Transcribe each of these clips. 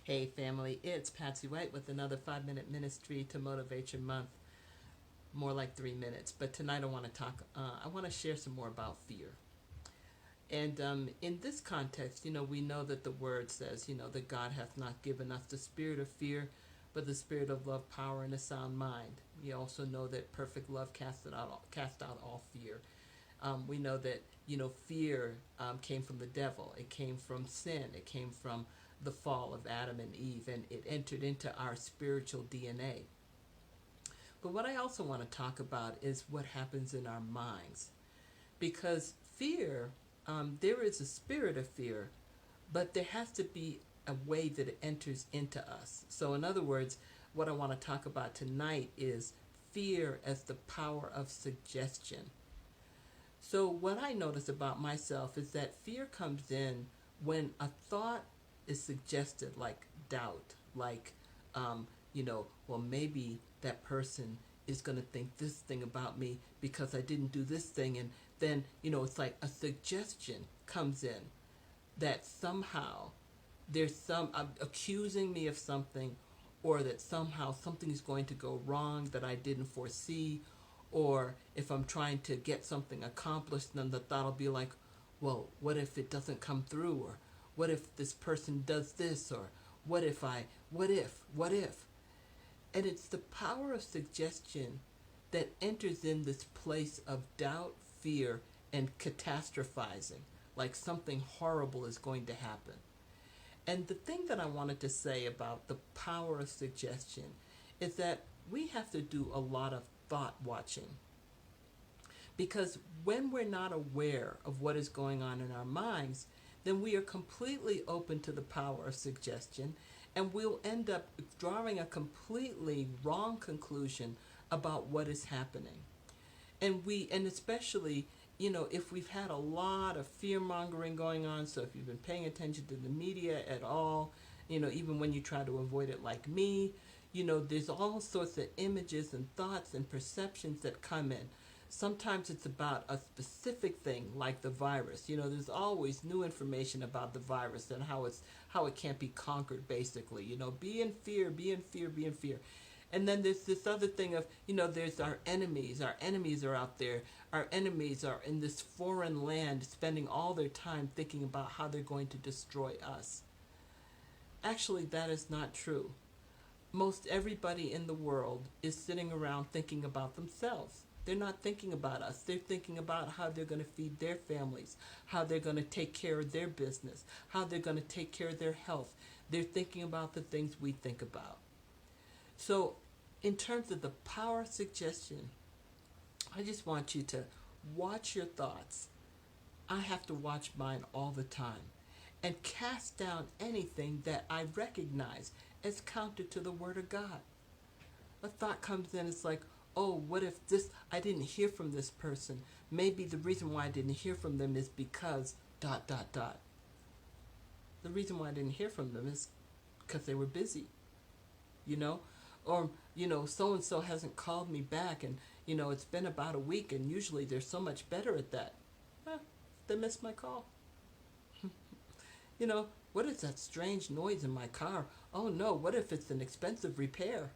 Hey family, it's Patsy White with another 5 minute ministry to motivate your month. More like 3 minutes, but tonight I want to talk. I want to share some more about fear. And in this context, we know that the word says, that God hath not given us the spirit of fear, but the spirit of love, power, and a sound mind. We also know that perfect love cast out all fear. We know that fear came from the devil. It came from sin. It came from the fall of Adam and Eve, and it entered into our spiritual DNA. But what I also want to talk about is what happens in our minds, because fear, there is a spirit of fear, but there has to be a way that it enters into us. So, in other words, what I want to talk about tonight is fear as the power of suggestion. So, what I notice about myself is that fear comes in when a thought is suggested, like doubt, like, well, maybe that person is going to think this thing about me because I didn't do this thing. And then, it's like a suggestion comes in that somehow there's some accusing me of something, or that somehow something is going to go wrong that I didn't foresee, or if I'm trying to get something accomplished, then the thought will be like, well, what if it doesn't come through, or what if this person does this, or what if? And it's the power of suggestion that enters in this place of doubt, fear, and catastrophizing, like something horrible is going to happen. And the thing that I wanted to say about the power of suggestion is that we have to do a lot of thought watching. Because when we're not aware of what is going on in our minds, then we are completely open to the power of suggestion, and we'll end up drawing a completely wrong conclusion about what is happening. And especially, if we've had a lot of fear mongering going on, so if you've been paying attention to the media at all, even when you try to avoid it like me, there's all sorts of images and thoughts and perceptions that come in. Sometimes it's about a specific thing, like the virus. There's always new information about the virus and how it can't be conquered. Basically, be in fear, be in fear, be in fear. And then there's this other thing of, there's our enemies. Our enemies are out there. Our enemies are in this foreign land, spending all their time thinking about how they're going to destroy us. Actually, that is not true. Most everybody in the world is sitting around thinking about themselves. They're not thinking about us. They're thinking about how they're going to feed their families, how they're going to take care of their business, how they're going to take care of their health. They're thinking about the things we think about. So, in terms of the power of suggestion, I just want you to watch your thoughts. I have to watch mine all the time, and cast down anything that I recognize as counter to the Word of God. A thought comes in, it's like, oh, what if this, I didn't hear from this person. Maybe the reason why I didn't hear from them is because ... The reason why I didn't hear from them is because they were busy, you know? Or, so and so hasn't called me back, and, it's been about a week, and usually they're so much better at that. They missed my call. What is that strange noise in my car? Oh no, what if it's an expensive repair?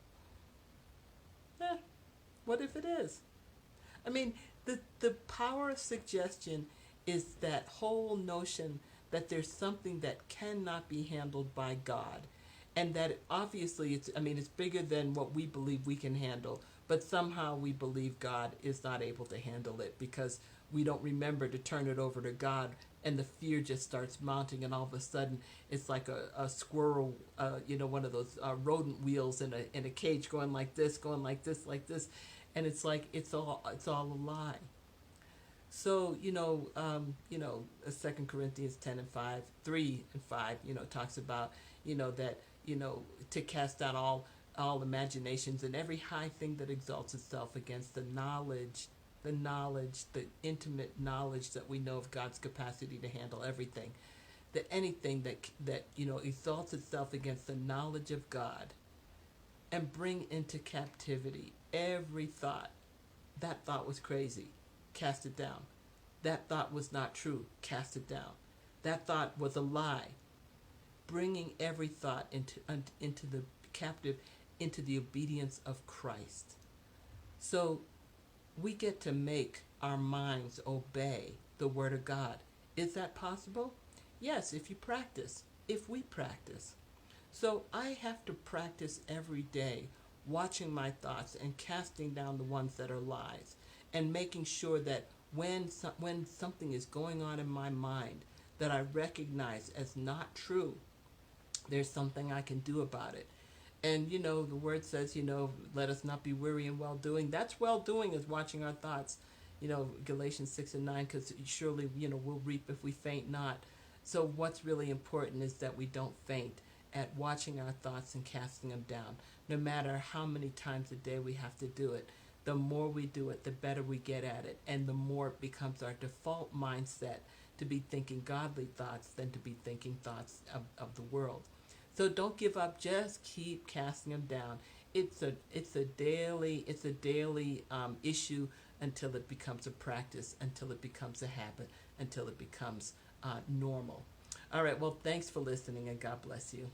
What if it is? I mean, the power of suggestion is that whole notion that there's something that cannot be handled by God. And that obviously it's bigger than what we believe we can handle, but somehow we believe God is not able to handle it because we don't remember to turn it over to God, and the fear just starts mounting, and all of a sudden it's like a squirrel, one of those rodent wheels in a cage, going like this, like this, and it's like it's all a lie. So 2 Corinthians 10:5, 3:5, talks about that to cast out all imaginations and every high thing that exalts itself against the intimate knowledge that we know of God's capacity to handle everything. That anything that exalts itself against the knowledge of God, and bring into captivity every thought. That thought was crazy. Cast it down. That thought was not true. Cast it down. That thought was a lie. bringing every thought into the captive, into the obedience of Christ. So we get to make our minds obey the Word of God. Is that possible? Yes, if you practice, if we practice. So I have to practice every day, watching my thoughts and casting down the ones that are lies, and making sure that when something is going on in my mind that I recognize as not true, there's something I can do about it. And the word says, let us not be weary in well doing. That's well doing, is watching our thoughts. Galatians 6:9, because surely, we'll reap if we faint not. So what's really important is that we don't faint at watching our thoughts and casting them down. No matter how many times a day we have to do it, the more we do it, the better we get at it. And the more it becomes our default mindset to be thinking godly thoughts than to be thinking thoughts of the world. So don't give up. Just keep casting them down. It's a daily issue until it becomes a practice, until it becomes a habit, until it becomes normal. All right. Well, thanks for listening, and God bless you.